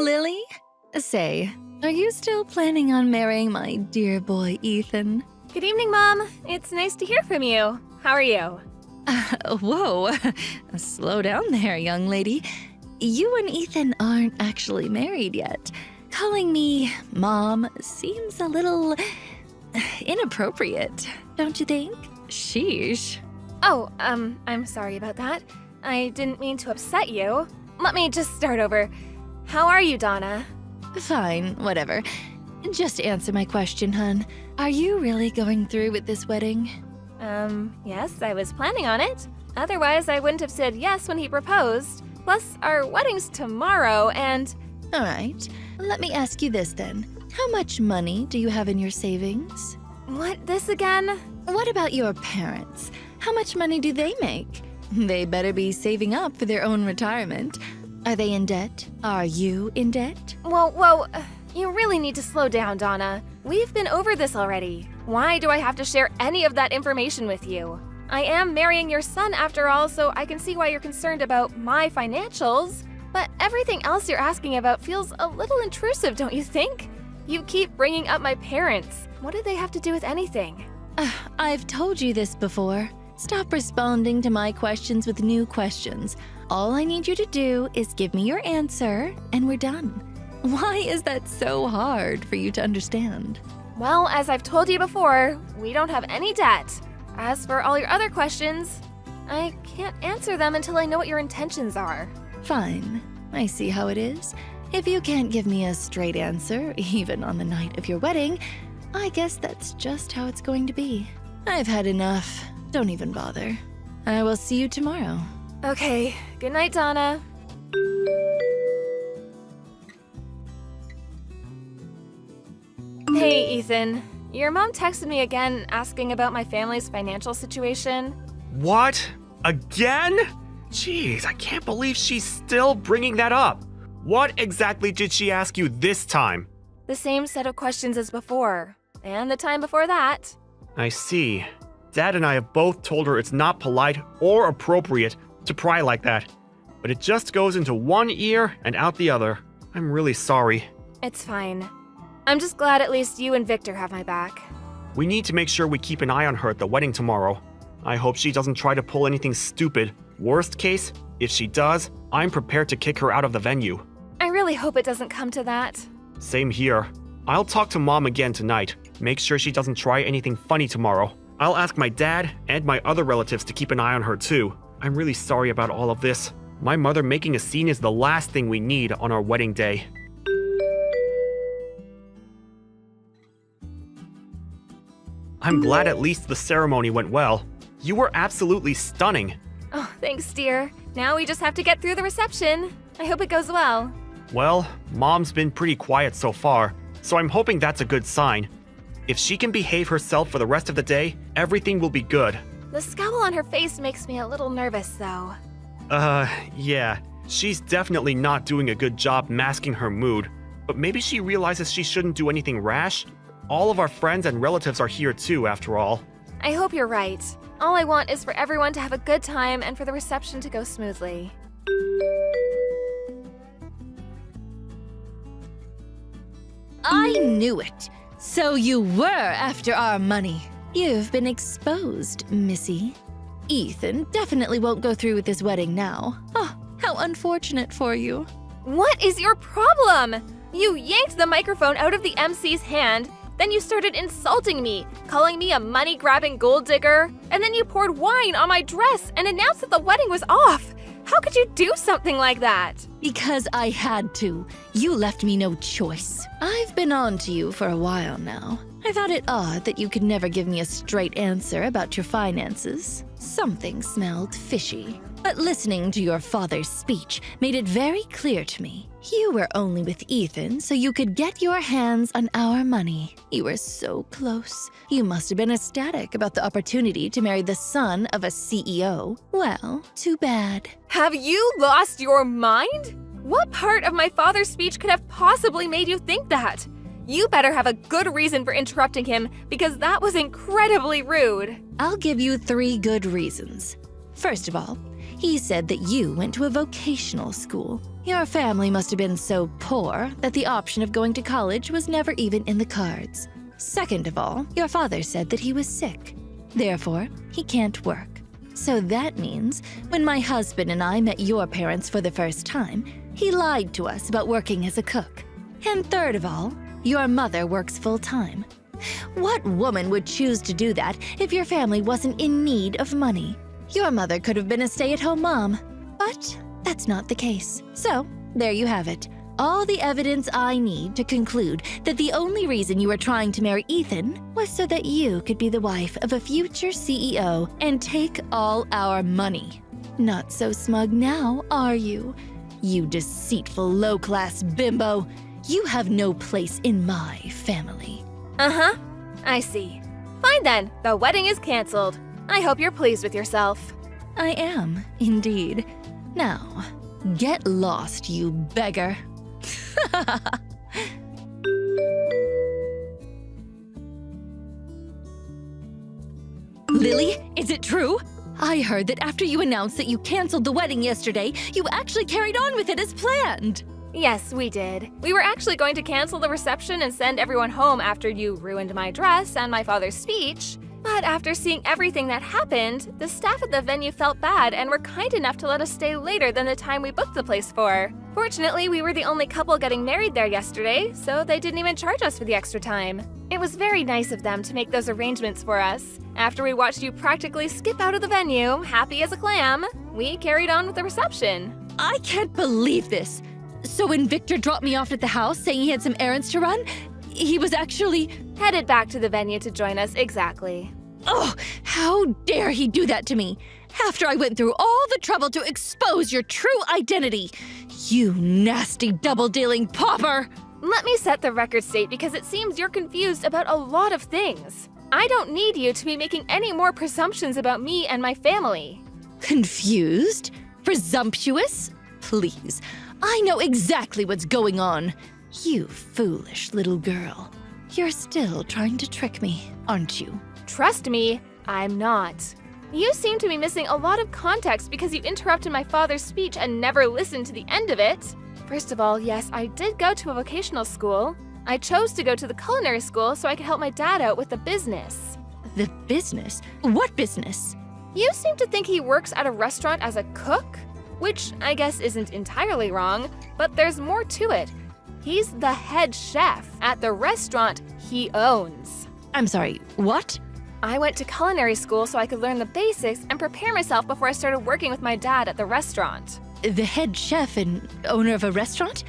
Lily. Say, are you still planning on marrying my dear boy Ethan? Good evening, Mom. It's nice to hear from you. How are you? Whoa, slow down there, young lady. You and Ethan aren't actually married yet. Calling me Mom seems a little inappropriate, don't you think? Sheesh. Oh, I'm sorry about that. I didn't mean to upset you. Let me just start over. How are you, Donna? Fine, whatever. Just answer my question, hun. Are you really going through with this wedding? Yes, I was planning on it. Otherwise, I wouldn't have said yes when he proposed. Plus, our wedding's tomorrow, and... All right, let me ask you this then. How much money do you have in your savings? What, this again? What about your parents? How much money do they make? They better be saving up for their own retirement. Are they in debt? Are you in debt? Whoa, you really need to slow down, Donna. We've been over this already. Why do I have to share any of that information with you? I am marrying your son after all, so I can see why you're concerned about my financials. But everything else you're asking about feels a little intrusive, don't you think? You keep bringing up my parents. What do they have to do with anything? I've told you this before. Stop responding to my questions with new questions. All I need you to do is give me your answer, and we're done. Why is that so hard for you to understand? Well, as I've told you before, we don't have any debt. As for all your other questions, I can't answer them until I know what your intentions are. Fine. I see how it is. If you can't give me a straight answer, even on the night of your wedding, I guess that's just how it's going to be. I've had enough. Don't even bother. I will see you tomorrow. Okay, good night, Donna. Hey, Ethan. Your mom texted me again asking about my family's financial situation. What? Again? Jeez, I can't believe she's still bringing that up. What exactly did she ask you this time? The same set of questions as before, and the time before that. I see. Dad and I have both told her it's not polite or appropriate to pry like that, but it just goes into one ear and out the other. I'm really sorry. It's fine. I'm just glad at least you and Victor have my back. We need to make sure we keep an eye on her at the wedding tomorrow. I hope she doesn't try to pull anything stupid. Worst case, if she does, I'm prepared to kick her out of the venue. I really hope it doesn't come to that. Same here. I'll talk to Mom again tonight. Make sure she doesn't try anything funny tomorrow. I'll ask my dad and my other relatives to keep an eye on her too. I'm really sorry about all of this. My mother making a scene is the last thing we need on our wedding day. I'm glad at least the ceremony went well. You were absolutely stunning. Oh, thanks, dear. Now we just have to get through the reception. I hope it goes well. Well, Mom's been pretty quiet so far, so I'm hoping that's a good sign. If she can behave herself for the rest of the day, everything will be good. The scowl on her face makes me a little nervous, though. Yeah. She's definitely not doing a good job masking her mood, but maybe she realizes she shouldn't do anything rash. All of our friends and relatives are here too, after all. I hope you're right. All I want is for everyone to have a good time and for the reception to go smoothly. I knew it. So you were after our money. You've been exposed, Missy. Ethan definitely won't go through with this wedding now. Oh, how unfortunate for you. What is your problem? You yanked the microphone out of the MC's hand, then you started insulting me, calling me a money-grabbing gold digger, and then you poured wine on my dress and announced that the wedding was off. How could you do something like that? Because I had to. You left me no choice. I've been on to you for a while now. I thought it odd that you could never give me a straight answer about your finances. Something smelled fishy. But listening to your father's speech made it very clear to me. You were only with Ethan so you could get your hands on our money. You were so close. You must have been ecstatic about the opportunity to marry the son of a CEO. Well, too bad. Have you lost your mind? What part of my father's speech could have possibly made you think that? You better have a good reason for interrupting him because that was incredibly rude. I'll give you 3 good reasons. First of all, He said that you went to a vocational school. Your family must have been so poor that the option of going to college was never even in the cards. Second of all, your father said that he was sick. Therefore, he can't work. So that means when my husband and I met your parents for the first time, he lied to us about working as a cook. And third of all, your mother works full-time. What woman would choose to do that if your family wasn't in need of money? Your mother could have been a stay-at-home mom, but that's not the case. So, there you have it. All the evidence I need to conclude that the only reason you were trying to marry Ethan was so that you could be the wife of a future CEO and take all our money. Not so smug now, are you? You deceitful low-class bimbo. You have no place in my family. Uh-huh. I see. Fine then, the wedding is canceled. I hope you're pleased with yourself. I am, indeed. Now, get lost, you beggar. Lily, is it true? I heard that after you announced that you canceled the wedding yesterday, you actually carried on with it as planned. Yes, we did. We were actually going to cancel the reception and send everyone home after you ruined my dress and my father's speech. But after seeing everything that happened, the staff at the venue felt bad and were kind enough to let us stay later than the time we booked the place for. Fortunately, we were the only couple getting married there yesterday, so they didn't even charge us for the extra time. It was very nice of them to make those arrangements for us. After we watched you practically skip out of the venue, happy as a clam, we carried on with the reception. I can't believe this. So when Victor dropped me off at the house saying he had some errands to run, he was actually headed back to the venue to join us, exactly. Oh, how dare he do that to me? After I went through all the trouble to expose your true identity. You nasty double-dealing pauper! Let me set the record straight because it seems you're confused about a lot of things. I don't need you to be making any more presumptions about me and my family. Confused? Presumptuous? Please, I know exactly what's going on. You foolish little girl. You're still trying to trick me, aren't you? Trust me, I'm not. You seem to be missing a lot of context because you interrupted my father's speech and never listened to the end of it. First of all, yes, I did go to a vocational school. I chose to go to the culinary school so I could help my dad out with the business. The business? What business? You seem to think he works at a restaurant as a cook? Which I guess isn't entirely wrong, but there's more to it. He's the head chef at the restaurant he owns. I'm sorry, what? I went to culinary school so I could learn the basics and prepare myself before I started working with my dad at the restaurant. The head chef and owner of a restaurant?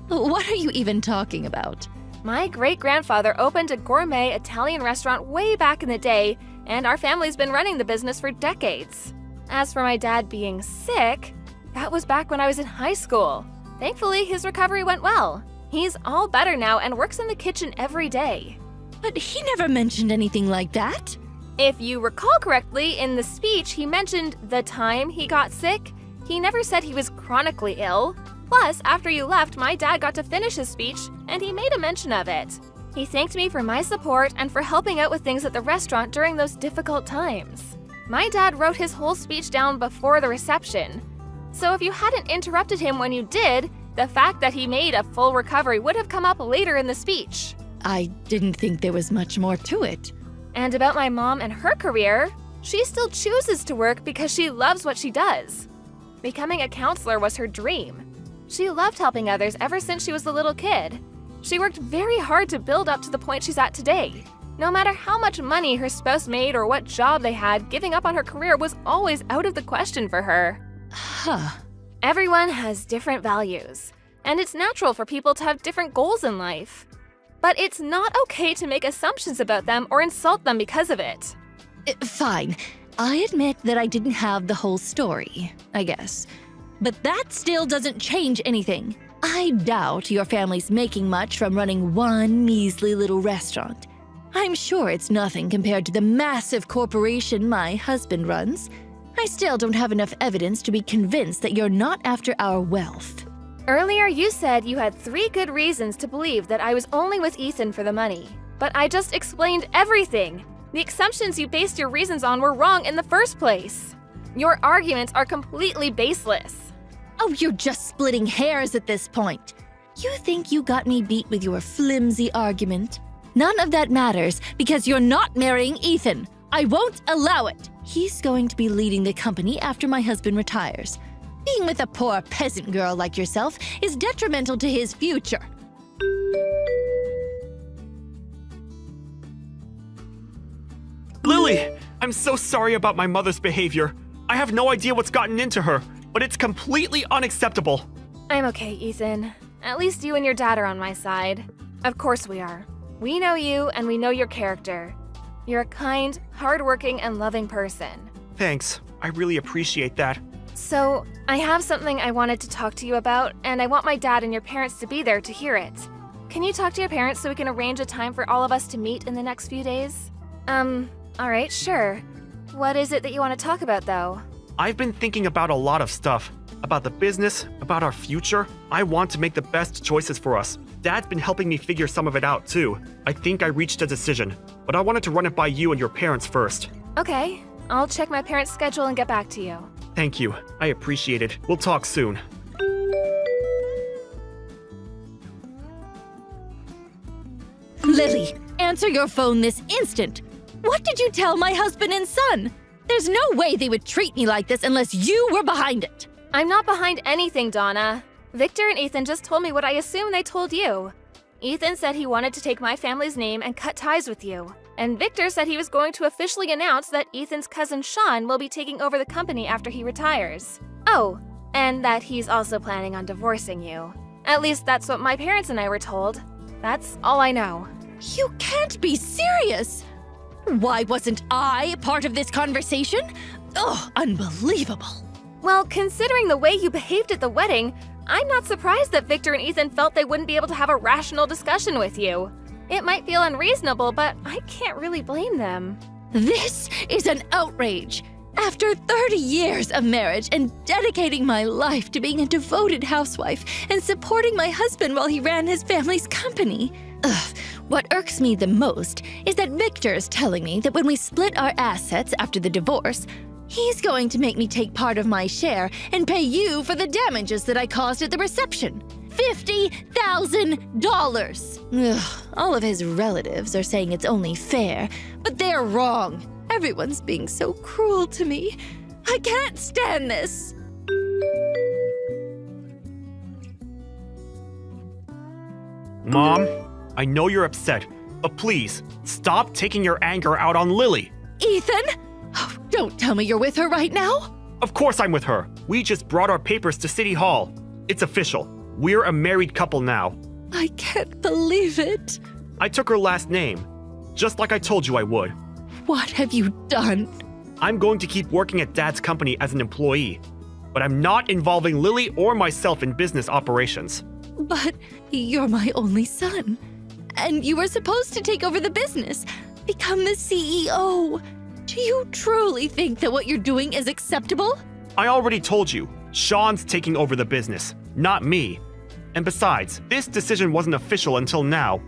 What are you even talking about? My great-grandfather opened a gourmet Italian restaurant way back in the day, and our family's been running the business for decades. As for my dad being sick, that was back when I was in high school. Thankfully, his recovery went well. He's all better now and works in the kitchen every day. But he never mentioned anything like that. If you recall correctly, in the speech he mentioned the time he got sick. He never said he was chronically ill. Plus, after you left, my dad got to finish his speech, and he made a mention of it. He thanked me for my support and for helping out with things at the restaurant during those difficult times. My dad wrote his whole speech down before the reception. So if you hadn't interrupted him when you did, the fact that he made a full recovery would have come up later in the speech. I didn't think there was much more to it. And about my mom and her career, she still chooses to work because she loves what she does. Becoming a counselor was her dream. She loved helping others ever since she was a little kid. She worked very hard to build up to the point she's at today. No matter how much money her spouse made or what job they had, giving up on her career was always out of the question for her. Huh. Everyone has different values, and it's natural for people to have different goals in life. But it's not okay to make assumptions about them or insult them because of it. Fine. I admit that I didn't have the whole story, I guess. But that still doesn't change anything. I doubt your family's making much from running one measly little restaurant. I'm sure it's nothing compared to the massive corporation my husband runs. I still don't have enough evidence to be convinced that you're not after our wealth. Earlier, you said you had 3 good reasons to believe that I was only with Ethan for the money. But I just explained everything. The assumptions you based your reasons on were wrong in the first place. Your arguments are completely baseless. Oh, you're just splitting hairs at this point. You think you got me beat with your flimsy argument? None of that matters because you're not marrying Ethan. I won't allow it. He's going to be leading the company after my husband retires. Being with a poor peasant girl like yourself is detrimental to his future. Lily! I'm so sorry about my mother's behavior. I have no idea what's gotten into her, but it's completely unacceptable. I'm okay, Ethan. At least you and your dad are on my side. Of course we are. We know you and we know your character. You're a kind, hardworking, and loving person. Thanks. I really appreciate that. So, I have something I wanted to talk to you about, and I want my dad and your parents to be there to hear it. Can you talk to your parents so we can arrange a time for all of us to meet in the next few days? Alright, sure. What is it that you want to talk about, though? I've been thinking about a lot of stuff. About the business, about our future. I want to make the best choices for us. Dad's been helping me figure some of it out, too. I think I reached a decision, but I wanted to run it by you and your parents first. Okay, I'll check my parents' schedule and get back to you. Thank you. I appreciate it. We'll talk soon. Lily, answer your phone this instant. What did you tell my husband and son? There's no way they would treat me like this unless you were behind it. I'm not behind anything, Donna. Victor and Ethan just told me what I assume they told you. Ethan said he wanted to take my family's name and cut ties with you. And Victor said he was going to officially announce that Ethan's cousin Sean will be taking over the company after he retires. Oh, and that he's also planning on divorcing you. At least that's what my parents and I were told. That's all I know. You can't be serious! Why wasn't I part of this conversation? Ugh, unbelievable. Well, considering the way you behaved at the wedding, I'm not surprised that Victor and Ethan felt they wouldn't be able to have a rational discussion with you. It might feel unreasonable, but I can't really blame them. This is an outrage. After 30 years of marriage and dedicating my life to being a devoted housewife and supporting my husband while he ran his family's company. What irks me the most is that Victor is telling me that when we split our assets after the divorce, he's going to make me take part of my share and pay you for the damages that I caused at the reception. $50,000! All of his relatives are saying it's only fair, but they're wrong. Everyone's being so cruel to me. I can't stand this. Mom, I know you're upset, but please, stop taking your anger out on Lily. Ethan? Oh, don't tell me you're with her right now. Of course I'm with her. We just brought our papers to City Hall. It's official. We're a married couple now. I can't believe it. I took her last name, just like I told you I would. What have you done? I'm going to keep working at Dad's company as an employee, but I'm not involving Lily or myself in business operations. But you're my only son, and you were supposed to take over the business, become the CEO. Do you truly think that what you're doing is acceptable? I already told you, Sean's taking over the business, not me. And besides, this decision wasn't official until now,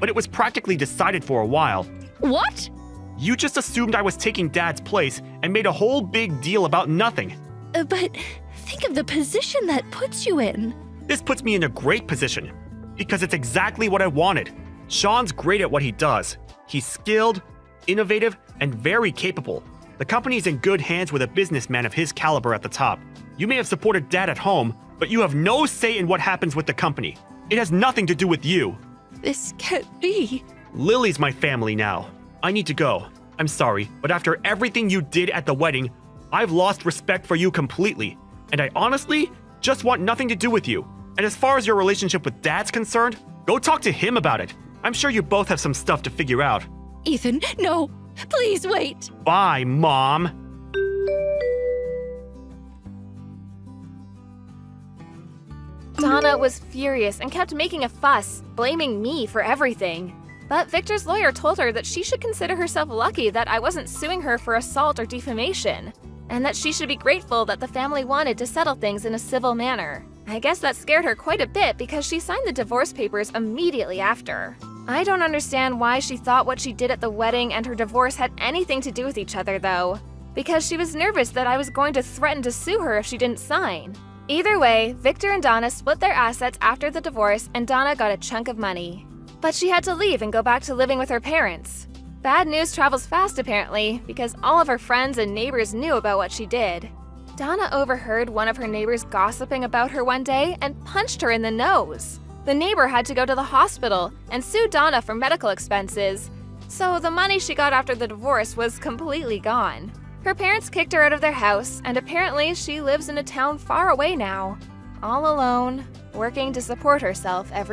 but it was practically decided for a while. What? You just assumed I was taking Dad's place and made a whole big deal about nothing. But think of the position that puts you in. This puts me in a great position, because it's exactly what I wanted. Sean's great at what he does. He's skilled, innovative, and very capable. The company's in good hands with a businessman of his caliber at the top. You may have supported Dad at home, but you have no say in what happens with the company. It has nothing to do with you. This can't be. Lily's my family now. I need to go. I'm sorry, but after everything you did at the wedding, I've lost respect for you completely, and I honestly just want nothing to do with you. And as far as your relationship with Dad's concerned, go talk to him about it. I'm sure you both have some stuff to figure out. Ethan, no. Please wait. Bye, Mom. Donna was furious and kept making a fuss, blaming me for everything. But Victor's lawyer told her that she should consider herself lucky that I wasn't suing her for assault or defamation, and that she should be grateful that the family wanted to settle things in a civil manner. I guess that scared her quite a bit because she signed the divorce papers immediately after. I don't understand why she thought what she did at the wedding and her divorce had anything to do with each other, though. because she was nervous that I was going to threaten to sue her if she didn't sign. Either way, Victor and Donna split their assets after the divorce and Donna got a chunk of money. But she had to leave and go back to living with her parents. Bad news travels fast apparently, because all of her friends and neighbors knew about what she did. Donna overheard one of her neighbors gossiping about her one day and punched her in the nose. The neighbor had to go to the hospital and sue Donna for medical expenses, so the money she got after the divorce was completely gone. Her parents kicked her out of their house, and apparently she lives in a town far away now, all alone, working to support herself every